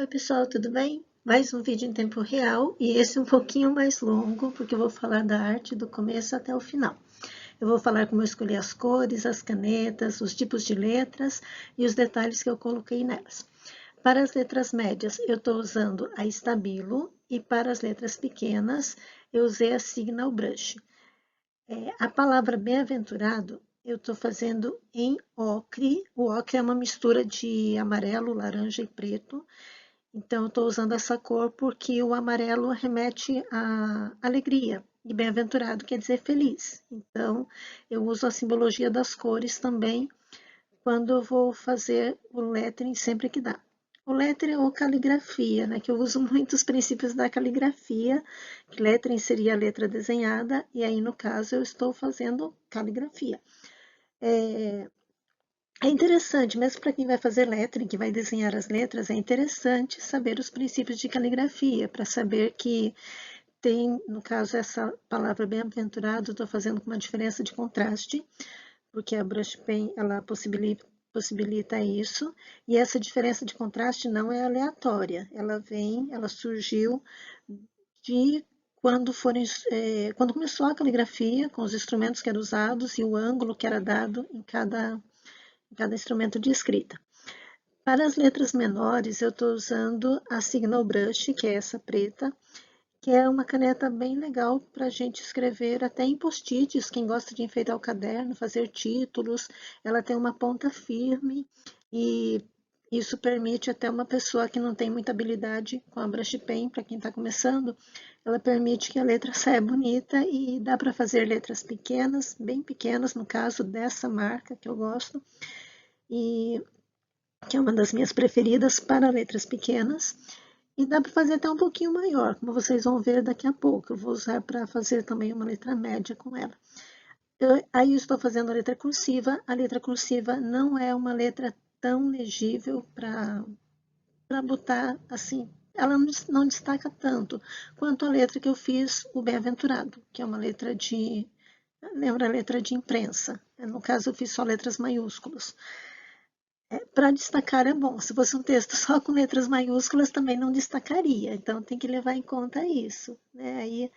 Oi pessoal, tudo bem? Mais um vídeo em tempo real e esse um pouquinho mais longo, porque eu vou falar da arte do começo até o final. Eu vou falar como eu escolhi as cores, as canetas, os tipos de letras e os detalhes que eu coloquei nelas. Para as letras médias, eu estou usando a Stabilo e para as letras pequenas, eu usei a Signal Brush. A palavra bem-aventurado, eu estou fazendo em ocre. O ocre é uma mistura de amarelo, laranja e preto. Então, eu estou usando essa cor porque o amarelo remete à alegria. E bem-aventurado quer dizer feliz. Então, eu uso a simbologia das cores também quando eu vou fazer o lettering sempre que dá. O lettering ou caligrafia, né, que eu uso muitos princípios da caligrafia, que lettering seria a letra desenhada, e aí no caso eu estou fazendo caligrafia. É interessante, mesmo para quem vai fazer lettering, que vai desenhar as letras, é interessante saber os princípios de caligrafia, para saber que tem, no caso, essa palavra bem-aventurado, estou fazendo com uma diferença de contraste, porque a brush pen, ela possibilita isso, e essa diferença de contraste não é aleatória, ela surgiu de quando começou a caligrafia, com os instrumentos que eram usados e o ângulo que era dado em cada instrumento de escrita. Para as letras menores, eu estou usando a Signal Brush, que é essa preta, que é uma caneta bem legal para a gente escrever até em post-its, quem gosta de enfeitar o caderno, fazer títulos. Ela tem uma ponta firme e isso permite até uma pessoa que não tem muita habilidade com a brush pen, para quem está começando, ela permite que a letra saia bonita e dá para fazer letras pequenas, bem pequenas, no caso dessa marca que eu gosto, e que é uma das minhas preferidas para letras pequenas. E dá para fazer até um pouquinho maior, como vocês vão ver daqui a pouco. Eu vou usar para fazer também uma letra média com ela. Aí eu estou fazendo a letra cursiva. A letra cursiva não é uma letra tão legível para botar assim. Ela não destaca tanto quanto a letra que eu fiz, o Bem-aventurado, que é uma letra de. Lembra a letra de imprensa. No caso, eu fiz só letras maiúsculas. Para destacar é bom. Se fosse um texto só com letras maiúsculas, também não destacaria. Então, tem que levar em conta isso. Né? Aí,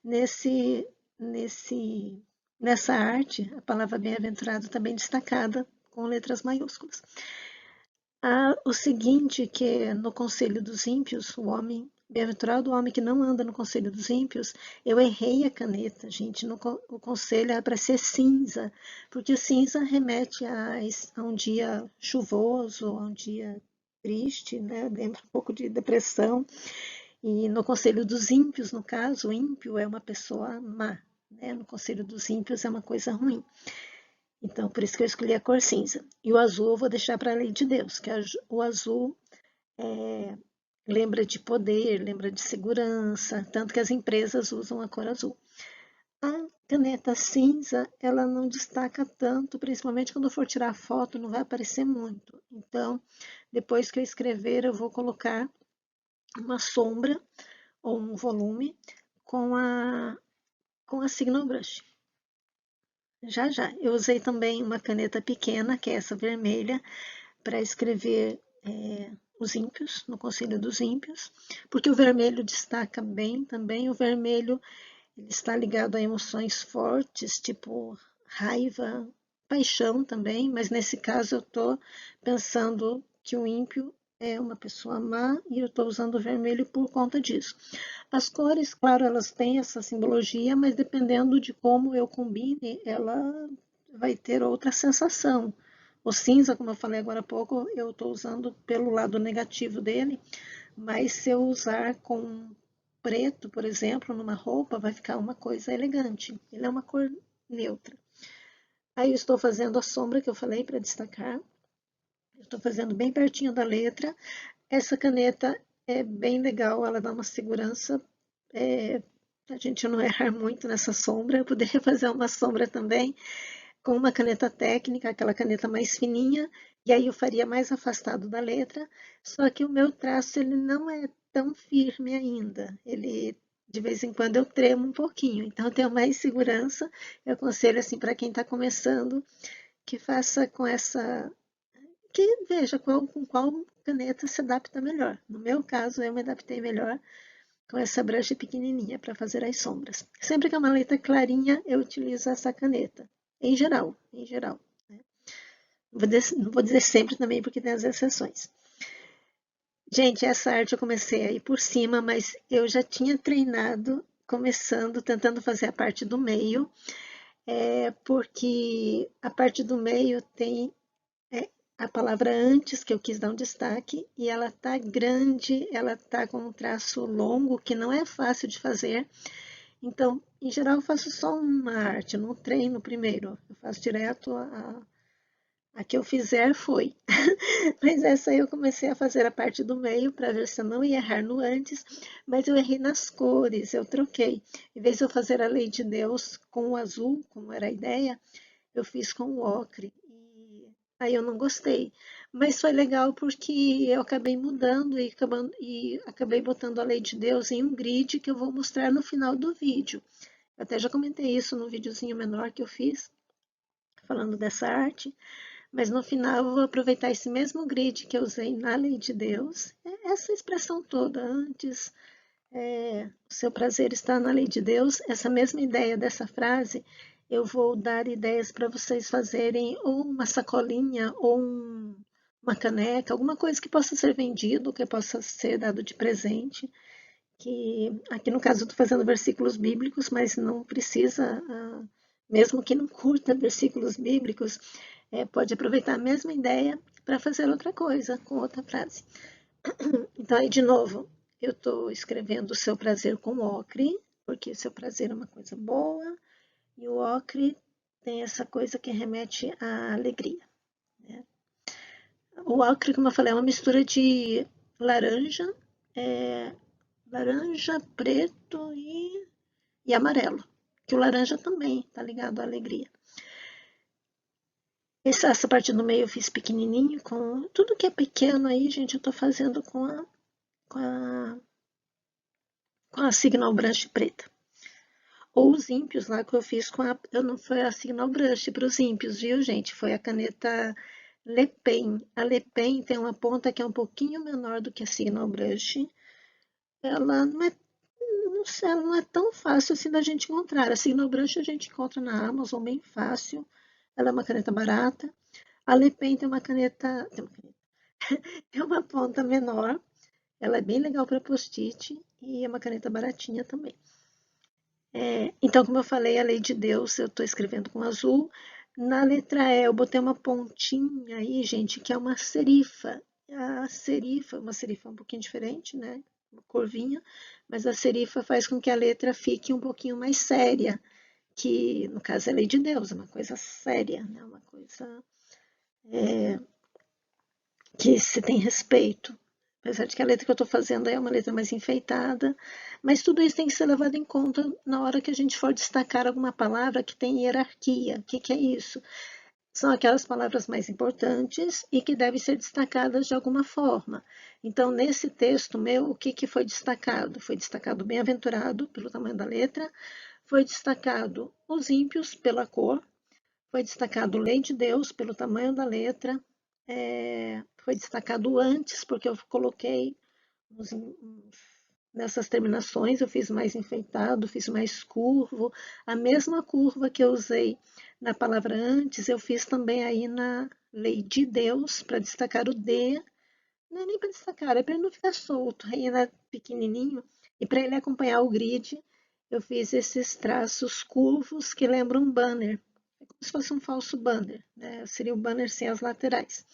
nesse, nesse, nessa arte, a palavra bem-aventurado também destacada com letras maiúsculas. O seguinte, que é no Conselho dos Ímpios, o homem, bem-aventurado o homem que não anda no Conselho dos Ímpios, eu errei a caneta, gente. O conselho era para ser cinza, porque o cinza remete a um dia chuvoso, a um dia triste, né? Lembra um pouco de depressão. E no Conselho dos Ímpios, no caso, o ímpio é uma pessoa má, né? No Conselho dos Ímpios é uma coisa ruim. Então, por isso que eu escolhi a cor cinza. E o azul eu vou deixar para a lei de Deus, que o azul lembra de poder, lembra de segurança, tanto que as empresas usam a cor azul. A caneta cinza, ela não destaca tanto, principalmente quando eu for tirar foto, não vai aparecer muito. Então, depois que eu escrever, eu vou colocar uma sombra ou um volume com a Signal Brush. Já, já. Eu usei também uma caneta pequena, que é essa vermelha, para escrever os ímpios, no Conselho dos Ímpios, porque o vermelho destaca bem também. O vermelho ele está ligado a emoções fortes, tipo raiva, paixão também, mas nesse caso eu estou pensando que o ímpio é uma pessoa má e eu estou usando o vermelho por conta disso. As cores, claro, elas têm essa simbologia, mas dependendo de como eu combine, ela vai ter outra sensação. O cinza, como eu falei agora há pouco, eu estou usando pelo lado negativo dele, mas se eu usar com preto, por exemplo, numa roupa, vai ficar uma coisa elegante. Ele é uma cor neutra. Aí eu estou fazendo a sombra que eu falei para destacar. Eu estou fazendo bem pertinho da letra. Essa caneta é bem legal, ela dá uma segurança. A gente não errar muito nessa sombra. Eu poderia fazer uma sombra também com uma caneta técnica, aquela caneta mais fininha, e aí eu faria mais afastado da letra, só que o meu traço ele não é tão firme ainda, ele de vez em quando eu tremo um pouquinho, então eu tenho mais segurança, eu aconselho assim para quem está começando, que faça que veja com qual caneta se adapta melhor. No meu caso, eu me adaptei melhor com essa brush pequenininha para fazer as sombras. Sempre que é uma letra clarinha, eu utilizo essa caneta. Em geral, em geral. Né? Não vou dizer sempre também, porque tem as exceções. Gente, essa arte eu comecei aí por cima, mas eu já tinha treinado, começando, tentando fazer a parte do meio, porque a parte do meio tem a palavra antes, que eu quis dar um destaque, e ela tá grande, ela tá com um traço longo, que não é fácil de fazer. Então, em geral, eu faço só uma arte, eu não treino primeiro, eu faço direto a que eu fizer foi. Mas essa aí eu comecei a fazer a parte do meio para ver se eu não ia errar no antes, mas eu errei nas cores, eu troquei. Em vez de eu fazer a Lei de Deus com o azul, como era a ideia, eu fiz com o ocre. E aí eu não gostei. Mas foi legal porque eu acabei mudando e acabei botando a Lei de Deus em um grid que eu vou mostrar no final do vídeo. Eu até já comentei isso no videozinho menor que eu fiz, falando dessa arte. Mas no final eu vou aproveitar esse mesmo grid que eu usei na Lei de Deus, essa expressão toda, antes, o seu prazer está na Lei de Deus, essa mesma ideia dessa frase, eu vou dar ideias para vocês fazerem ou uma sacolinha ou uma caneca, alguma coisa que possa ser vendido, que possa ser dado de presente, que aqui no caso eu estou fazendo versículos bíblicos, mas não precisa, mesmo que não curta versículos bíblicos, pode aproveitar a mesma ideia para fazer outra coisa, com outra frase. Então, aí, de novo, eu estou escrevendo o seu prazer com ocre, porque o seu prazer é uma coisa boa, e o ocre tem essa coisa que remete à alegria. Né? O ocre, como eu falei, é uma mistura de laranja, laranja, preto e amarelo, que o laranja também está ligado à alegria. Essa parte do meio eu fiz pequenininho, com tudo que é pequeno aí, gente, eu tô fazendo com a Signal Brush preta. Ou os ímpios lá que eu fiz eu não foi a Signal Brush para os ímpios, viu, gente? Foi a caneta Le Pen. A Le Pen tem uma ponta que é um pouquinho menor do que a Signal Brush. Ela não é, não sei, ela não é tão fácil assim da gente encontrar. A Signal Brush a gente encontra na Amazon bem fácil. Ela é uma caneta barata. A Le Pen tem uma caneta, tem uma ponta menor, ela é bem legal para post-it e é uma caneta baratinha também. Então, como eu falei, a Lei de Deus eu estou escrevendo com azul. Na letra E eu botei uma pontinha aí, gente, que é uma serifa. A serifa, uma serifa um pouquinho diferente, né? Uma curvinha, mas a serifa faz com que a letra fique um pouquinho mais séria, que no caso é a Lei de Deus, é uma coisa séria, né? Uma coisa que se tem respeito. Apesar de que a letra que eu estou fazendo é uma letra mais enfeitada, mas tudo isso tem que ser levado em conta na hora que a gente for destacar alguma palavra que tem hierarquia. O que é isso? São aquelas palavras mais importantes e que devem ser destacadas de alguma forma. Então, nesse texto meu, o que foi destacado? Foi destacado bem-aventurado, pelo tamanho da letra, foi destacado os ímpios, pela cor, foi destacado lei de Deus, pelo tamanho da letra, foi destacado antes, porque eu coloquei nessas terminações, eu fiz mais enfeitado, fiz mais curvo. A mesma curva que eu usei na palavra antes, eu fiz também aí na lei de Deus, para destacar o D. Não é nem para destacar, é para ele não ficar solto, ainda pequenininho. E para ele acompanhar o grid, eu fiz esses traços curvos que lembram um banner. É como se fosse um falso banner, né? Seria o banner sem as laterais.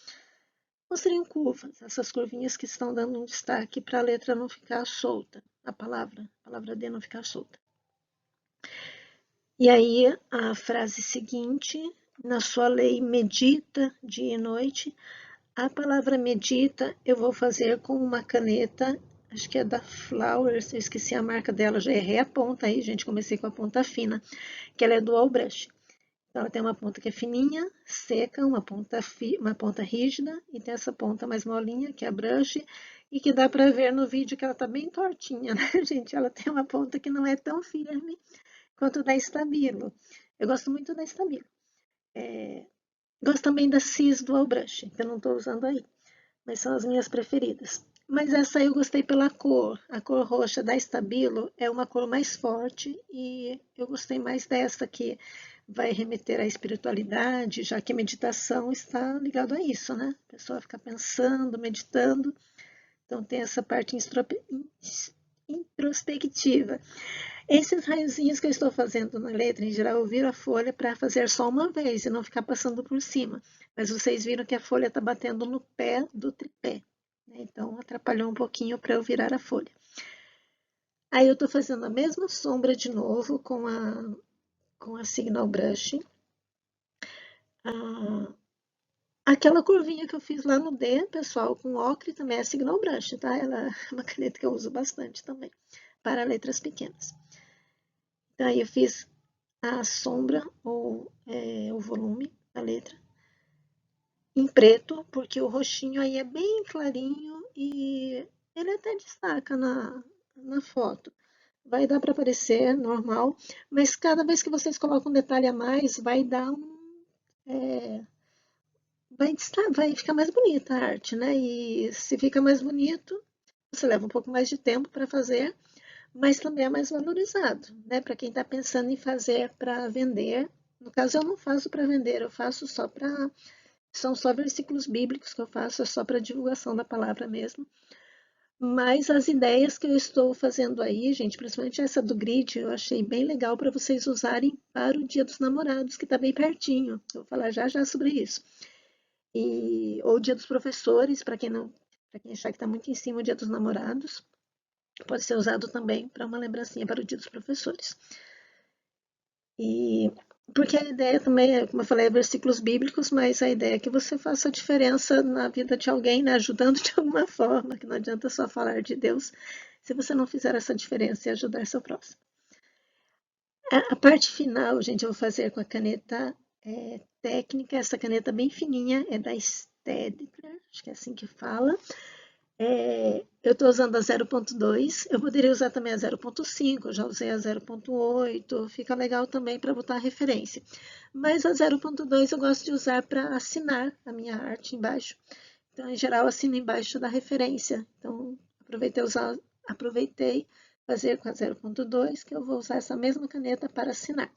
Ou seriam curvas, essas curvinhas que estão dando um destaque para a letra não ficar solta, a palavra D não ficar solta. E aí a frase seguinte, na sua lei medita dia e noite, a palavra medita eu vou fazer com uma caneta, acho que é da Flowers, eu esqueci a marca dela, já errei a ponta aí, gente, comecei com a ponta fina, que ela é Dual Brush. Então, ela tem uma ponta que é fininha, seca, uma ponta rígida, e tem essa ponta mais molinha, que é a brush, e que dá para ver no vídeo que ela tá bem tortinha, né, gente? Ela tem uma ponta que não é tão firme quanto da Stabilo. Eu gosto muito da Stabilo. Gosto também da Cis Dual Brush, que eu não estou usando aí, mas são as minhas preferidas. Mas essa aí eu gostei pela cor. A cor roxa da Stabilo é uma cor mais forte e eu gostei mais dessa que vai remeter à espiritualidade, já que a meditação está ligada a isso, né? A pessoa fica pensando, meditando, então tem essa parte introspectiva. Esses raiozinhos que eu estou fazendo na letra, em geral, eu viro a folha para fazer só uma vez e não ficar passando por cima. Mas vocês viram que a folha está batendo no pé do tripé, né? Então atrapalhou um pouquinho para eu virar a folha. Aí eu estou fazendo a mesma sombra de novo com a Signal Brush. Aquela curvinha que eu fiz lá no D, pessoal, com ocre também é Signal Brush, tá? Ela é uma caneta que eu uso bastante também, para letras pequenas. Então aí eu fiz a sombra ou o volume da letra em preto, porque o roxinho aí é bem clarinho e ele até destaca na foto. Vai dar para aparecer normal, mas cada vez que vocês colocam um detalhe a mais, vai dar vai ficar mais bonita a arte, né? E se fica mais bonito, você leva um pouco mais de tempo para fazer, mas também é mais valorizado, né? Para quem está pensando em fazer para vender. No caso, eu não faço para vender, eu faço só para. São só versículos bíblicos que eu faço, é só para divulgação da palavra mesmo. Mas as ideias que eu estou fazendo aí, gente, principalmente essa do grid, eu achei bem legal para vocês usarem para o Dia dos Namorados, que está bem pertinho. Eu vou falar já já sobre isso. Ou o Dia dos Professores, para quem não, para quem achar que está muito em cima o Dia dos Namorados, pode ser usado também para uma lembrancinha para o Dia dos Professores. E porque a ideia também é, como eu falei, é versículos bíblicos, mas a ideia é que você faça a diferença na vida de alguém, né? Ajudando de alguma forma, que não adianta só falar de Deus se você não fizer essa diferença e ajudar seu próximo. A parte final, gente, eu vou fazer com a caneta técnica, essa caneta bem fininha, é da Staedtler, acho que é assim que fala. Eu estou usando a 0.2, eu poderia usar também a 0.5, já usei a 0.8, fica legal também para botar a referência. Mas a 0.2 eu gosto de usar para assinar a minha arte embaixo. Então, em geral, assino embaixo da referência. Então, aproveitei fazer com a 0.2, que eu vou usar essa mesma caneta para assinar.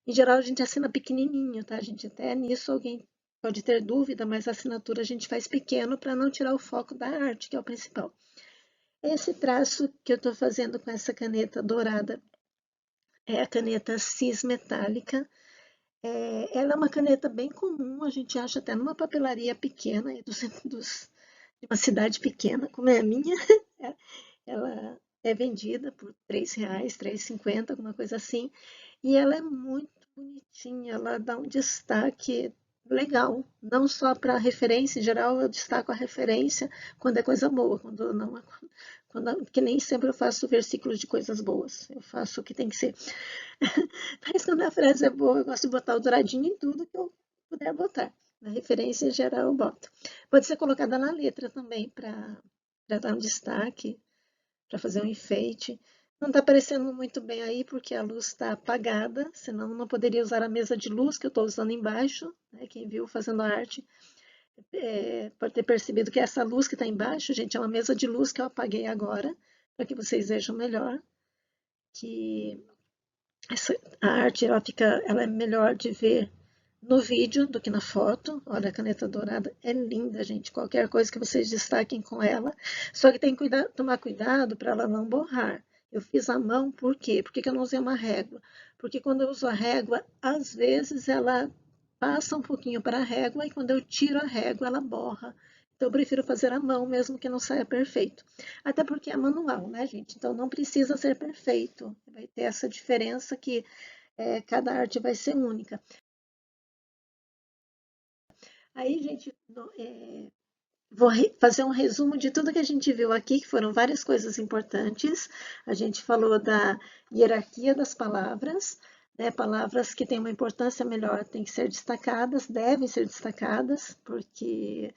Em geral, a gente assina pequenininho, tá, gente? Até nisso alguém pode ter dúvida, mas a assinatura a gente faz pequeno para não tirar o foco da arte, que é o principal. Esse traço que eu estou fazendo com essa caneta dourada é a caneta cis metálica. Ela é uma caneta bem comum, a gente acha até numa papelaria pequena, de uma cidade pequena, como é a minha. Ela é vendida por R$ 3, R$ 3,50, alguma coisa assim. E ela é muito bonitinha, ela dá um destaque legal, não só para a referência, em geral eu destaco a referência quando é coisa boa, quando não é, que nem sempre eu faço versículos de coisas boas, eu faço o que tem que ser. Mas quando a frase é boa, eu gosto de botar o douradinho em tudo que eu puder botar. Na referência em geral eu boto. Pode ser colocada na letra também para dar um destaque, para fazer um enfeite. Não está aparecendo muito bem aí porque a luz está apagada, senão não poderia usar a mesa de luz que eu estou usando embaixo. Né? Quem viu fazendo a arte pode ter percebido que essa luz que está embaixo, gente, é uma mesa de luz que eu apaguei agora, para que vocês vejam melhor. Que a arte ela é melhor de ver no vídeo do que na foto. Olha, a caneta dourada é linda, gente. Qualquer coisa que vocês destaquem com ela. Só que tem que tomar cuidado para ela não borrar. Eu fiz à mão, por quê? Por que eu não usei uma régua? Porque quando eu uso a régua, às vezes ela passa um pouquinho para a régua e quando eu tiro a régua, ela borra. Então, eu prefiro fazer à mão, mesmo que não saia perfeito. Até porque é manual, né, gente? Então, não precisa ser perfeito. Vai ter essa diferença que cada arte vai ser única. Aí, gente, vou fazer um resumo de tudo que a gente viu aqui, que foram várias coisas importantes. A gente falou da hierarquia das palavras, né? Palavras que têm uma importância melhor têm que ser destacadas, devem ser destacadas, porque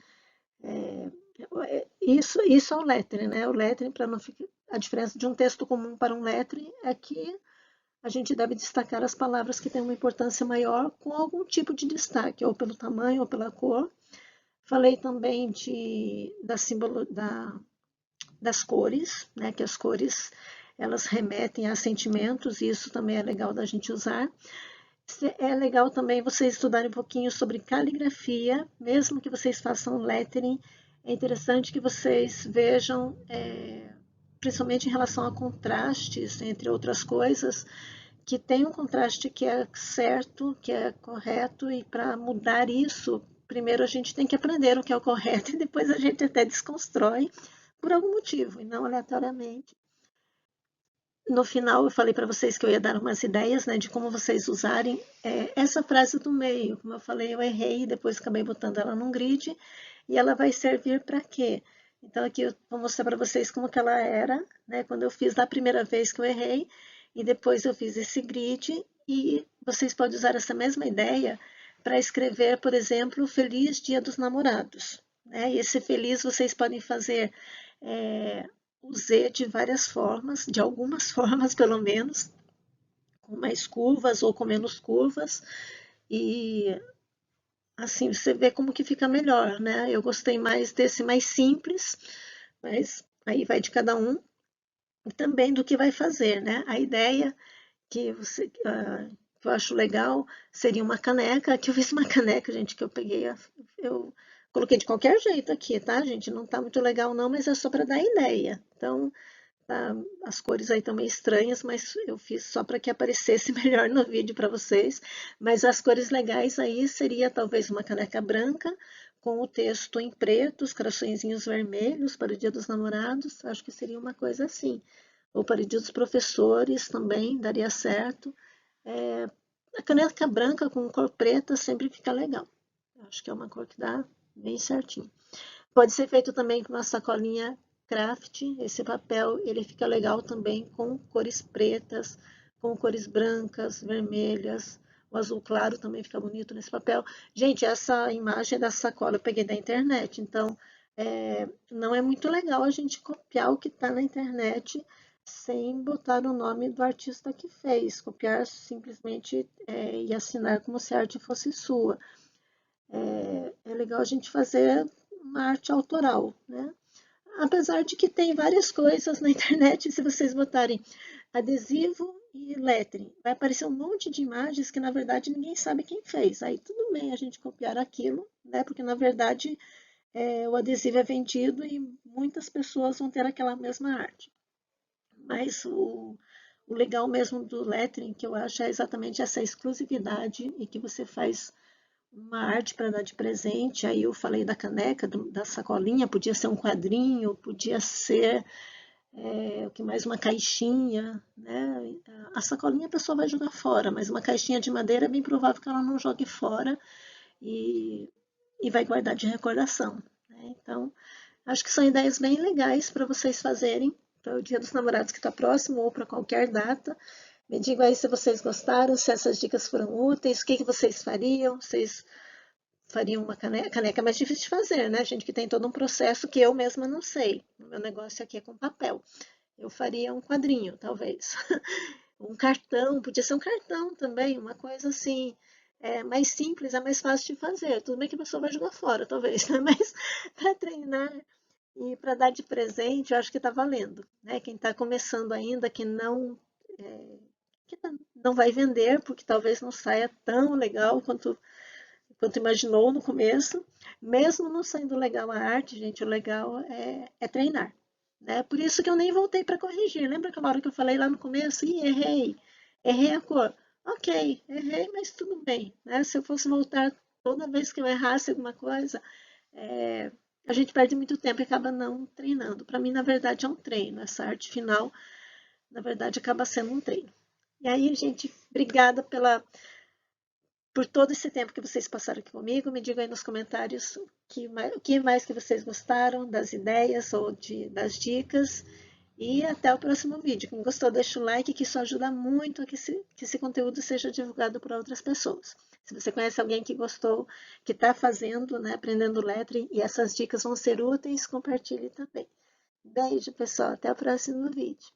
isso é o lettering, né? O lettering, para não ficar. A diferença de um texto comum para um lettering é que a gente deve destacar as palavras que têm uma importância maior com algum tipo de destaque, ou pelo tamanho ou pela cor. Falei também das cores, né, que as cores elas remetem a sentimentos, e isso também é legal da gente usar. É legal também vocês estudarem um pouquinho sobre caligrafia, mesmo que vocês façam lettering, é interessante que vocês vejam, principalmente em relação a contrastes, entre outras coisas, que tem um contraste que é certo, que é correto, e para mudar isso, primeiro a gente tem que aprender o que é o correto e depois a gente até desconstrói por algum motivo, e não aleatoriamente. No final, eu falei para vocês que eu ia dar umas ideias, né, de como vocês usarem essa frase do meio. Como eu falei, eu errei, depois acabei botando ela num grid, e ela vai servir para quê? Então, aqui eu vou mostrar para vocês como que ela era, né, quando eu fiz da primeira vez que eu errei, e depois eu fiz esse grid, e vocês podem usar essa mesma ideia para escrever, por exemplo, Feliz Dia dos Namorados. Né? E esse feliz vocês podem fazer o Z de várias formas, de algumas formas pelo menos, com mais curvas ou com menos curvas, e assim você vê como que fica melhor, né? Eu gostei mais desse mais simples, mas aí vai de cada um, e também do que vai fazer, né? A ideia que eu acho legal seria uma caneca, que eu fiz uma caneca, gente, que eu peguei, eu coloquei de qualquer jeito aqui, tá, gente? Não tá muito legal não, mas é só para dar ideia. Então, tá, as cores aí estão meio estranhas, mas eu fiz só para que aparecesse melhor no vídeo para vocês. Mas as cores legais aí seria talvez uma caneca branca, com o texto em preto, os coraçõezinhos vermelhos para o Dia dos Namorados. Acho que seria uma coisa assim. Ou para o Dia dos Professores também daria certo. A caneca branca com cor preta sempre fica legal. Acho que é uma cor que dá bem certinho. Pode ser feito também com uma sacolinha craft. Esse papel ele fica legal também com cores pretas, com cores brancas, vermelhas. O azul claro também fica bonito nesse papel. Gente, essa imagem da sacola eu peguei da internet, então não é muito legal a gente copiar o que está na internet sem botar o nome do artista que fez. Copiar simplesmente e assinar como se a arte fosse sua. É legal a gente fazer uma arte autoral, né? Apesar de que tem várias coisas na internet, se vocês botarem adesivo e lettering, vai aparecer um monte de imagens que na verdade ninguém sabe quem fez. Aí tudo bem a gente copiar aquilo, né? Porque na verdade o adesivo é vendido e muitas pessoas vão ter aquela mesma arte. Mas o legal mesmo do lettering, que eu acho, é exatamente essa exclusividade e que você faz uma arte para dar de presente. Aí eu falei da caneca, da sacolinha, podia ser um quadrinho, podia ser o que mais, uma caixinha, né? A sacolinha a pessoa vai jogar fora, mas uma caixinha de madeira é bem provável que ela não jogue fora e, e vai guardar de recordação. Né? Então, acho que são ideias bem legais para vocês fazerem para o Dia dos Namorados que está próximo ou para qualquer data. Me digam aí se vocês gostaram, se essas dicas foram úteis, o que, que vocês fariam, vocês fariam uma caneca? Caneca é mais difícil de fazer, né, gente? Que tem todo um processo que eu mesma não sei. O meu negócio aqui é com papel. Eu faria um quadrinho, talvez. Um cartão, podia ser um cartão também, uma coisa assim, mais simples, é mais fácil de fazer. Tudo bem que a pessoa vai jogar fora, talvez, né? Mas para treinar e para dar de presente, eu acho que está valendo. Né? Quem está começando ainda, que não vai vender, porque talvez não saia tão legal quanto imaginou no começo. Mesmo não sendo legal a arte, gente, o legal é treinar. Né? Por isso que eu nem voltei para corrigir. Lembra aquela hora que eu falei lá no começo? Ih, errei. Errei a cor. Ok, errei, mas tudo bem. Né? Se eu fosse voltar toda vez que eu errasse alguma coisa, a gente perde muito tempo e acaba não treinando. Para mim, na verdade, é um treino. Essa arte final, na verdade, acaba sendo um treino. E aí, gente, obrigada por todo esse tempo que vocês passaram aqui comigo. Me digam aí nos comentários o que mais que vocês gostaram das ideias ou das dicas. E até o próximo vídeo. Quem gostou, deixa o like, que isso ajuda muito a que esse conteúdo seja divulgado para outras pessoas. Se você conhece alguém que gostou, que está fazendo, né, aprendendo lettering, e essas dicas vão ser úteis, compartilhe também. Beijo, pessoal. Até o próximo vídeo.